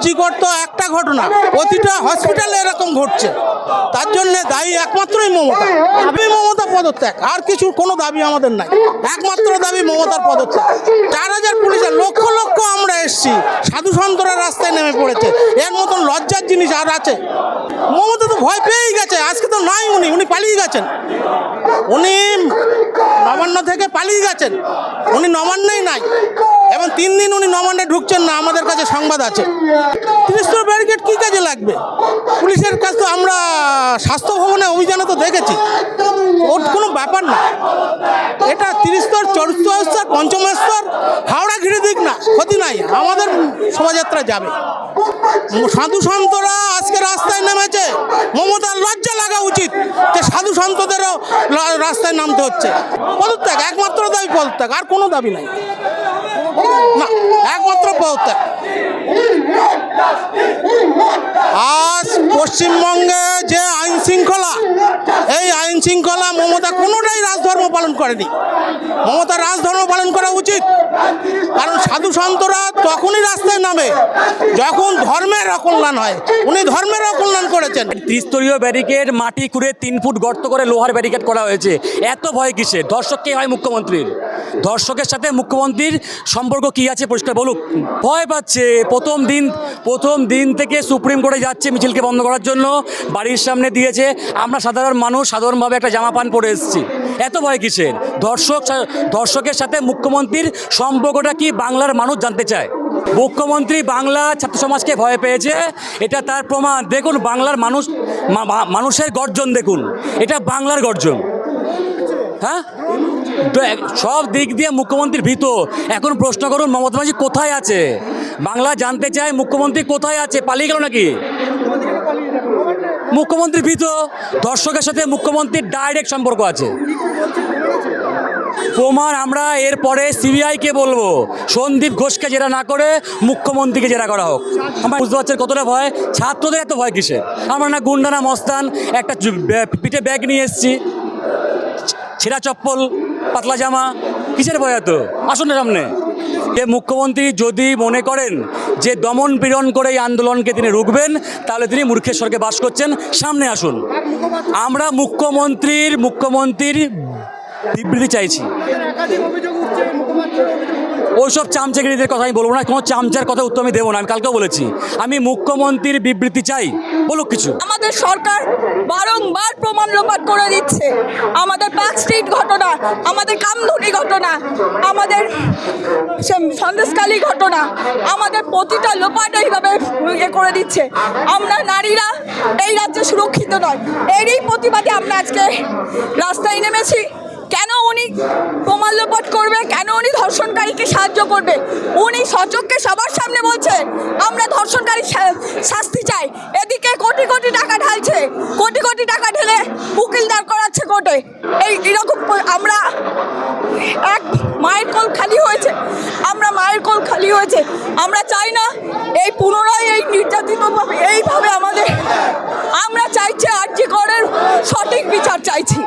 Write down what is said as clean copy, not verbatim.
আরজিকর তো একটা ঘটনা, প্রতিটা হসপিটালে এরকম ঘটছে। তার জন্য দায়ী একমাত্রই মমতা। আমি মমতা পদত্যাগ, আর কিছু কোনো দাবি আমাদের নাই, একমাত্র দাবি মমতার পদত্যাগ। 4000 পুলিশের লক্ষ লক্ষ আমরা এসছি, সাধু সন্তরা রাস্তায় নেমে পড়েছে, এর মতন লজ্জার জিনিস আর আছে? মমতা তো ভয় পেয়েই গেছে, আজকে তো নাই, উনি পালিয়ে গেছেন, উনি নবান্ন থেকে পালিয়ে গেছেন, উনি নবান্নেই নাই এবং 3 দিন উনি নবান্নে ঢুকছেন না, আমাদের কাছে সংবাদ আছে। 30 ব্যারিকেড কী কাজে লাগবে? পুলিশের কাছ তো আমরা স্বাস্থ্য ভবনে অভিযানে তো দেখেছি, ওর কোনো ব্যাপার না। এটা 30 স্তর, 44 স্তর, 5ম স্তর, হাওড়া ঘিরে দিক না, ক্ষতি নাই, আমাদের শোভাযাত্রা যাবে। সাধু সন্তরা আজকে রাস্তায় নেমেছে, মমতার লজ্জা লাগা উচিত যে সাধু সন্তদেরও রাস্তায় নামতে হচ্ছে। পদত্যাগ, একমাত্র দাবি পদত্যাগ, আর কোনো দাবি নাই, না, একমাত্র পদত্যাগ। আজ পশ্চিমবঙ্গে যে আইন শৃঙ্খলা, এই আইন শৃঙ্খলা মমতা কোনোটাই রাজধর্ম পালন করেনি। মমতা রাজধর্ম পালন করা উচিত, কারণ সাধু সন্তরা তখনই রাস্তায় নামে যখন ধর্মের অকল্যাণ হয়, উনি ধর্মের অকল্যাণ করেছেন। ত্রিস্তরীয় ব্যারিকেড মাটি খুঁড়ে 3 ফুট গর্ত করে লোহার ব্যারিকেড করা হয়েছে। এত ভয় কিসে? দর্শক কে হয় মুখ্যমন্ত্রীর? দর্শকের সাথে মুখ্যমন্ত্রীর সম্পর্ক কি আছে পরিষ্কার বলুক। ভয় পাচ্ছে, প্রথম দিন থেকে সুপ্রিম কোর্টে যাচ্ছে মিছিলকে বন্ধ করার জন্য, বাড়ির সামনে দিয়েছে। আমরা সাধারণ মানুষ সাধারণভাবে একটা জামা প্যান্ট পরে এসেছি, এত ভয় কিসের? দর্শকের সাথে মুখ্যমন্ত্রীর সম্পর্কটা কি বাংলার মানুষ জানতে চায়। মুখ্যমন্ত্রী বাংলা ছাত্র সমাজকে ভয় পেয়েছে, এটা তার প্রমাণ। দেখুন বাংলার মানুষের গর্জন দেখুন, এটা বাংলার গর্জন। হ্যাঁ, সব দিক দিয়ে মুখ্যমন্ত্রীর ভীত। এখন প্রশ্ন করুন মমতা ব্যানার্জি কোথায় আছে? বাংলা জানতে চায় মুখ্যমন্ত্রী কোথায় আছে, পালিয়ে গেল নাকি? মুখ্যমন্ত্রী ভীত, দর্শকের সাথে মুখ্যমন্ত্রীর ডাইরেক্ট সম্পর্ক আছে। প্রমাণ আমরা এরপরে সিবিআইকে বলবো, সন্দীপ ঘোষকে জেরা না করে মুখ্যমন্ত্রীকে জেরা করা হোক। আমার বুঝতে পারছেন কতটা ভয়? ছাত্রদের এত ভয় কিসে? আমরা না গুন্ডা না মস্তান, একটা পিঠে ব্যাগ নিয়ে এসেছি, ছেঁড়া চপ্পল, পাতলা জামা, কিসের ভয় এত? আসুন না সামনে। যে মুখ্যমন্ত্রী যদি মনে করেন যে দমন পীড়ন করে এই আন্দোলনকে তিনি রুখবেন, তাহলে তিনি মূর্খের স্বর্গে বাস করছেন। সামনে আসুন, আমরা মুখ্যমন্ত্রীর বিবৃতি চাইছি। ওইসব চামচাগিরিদের কথা আমি বলবো না, কোনো চামচার কথা উত্তর আমি দেবো না। আমি কালকেও বলেছি, আমি মুখ্যমন্ত্রীর বিবৃতি চাই, বলুক কিছু। আমাদের সরকার বারংবার প্রমাণ লোপাট করে দিচ্ছে। আমাদের পার্ক স্ট্রিট ঘটনা, আমাদের কামধুনি ঘটনা, আমাদের সন্দেশখালী ঘটনা, আমাদের প্রতিটা লোপাট এইভাবে করে দিচ্ছে। আমরা নারীরা এই রাজ্যে সুরক্ষিত নয়, এরই প্রতিবাদে আমরা আজকে রাস্তায় নেমেছি। কেন উনি প্রমাণ লোপাট করবে? কেন উনি ধর্ষণকারীকে সাহায্য করবে? উনি সচক্ষে সবার সামনে বলছে আমরা ধর্ষণকারী শাস্তি চাই, এদিকে কোটি কোটি টাকা ঢালছে, কোটি কোটি টাকা ঢেলে উকিল দাঁড় করাচ্ছে কোর্টে। এইরকম আমরা মায়ের কোল খালি হয়েছে, আমরা চাই না এই পুনরায় এই নির্যাতিতভাবে এইভাবে আমরা চাইছি আরজিকরের সঠিক বিচার চাইছি।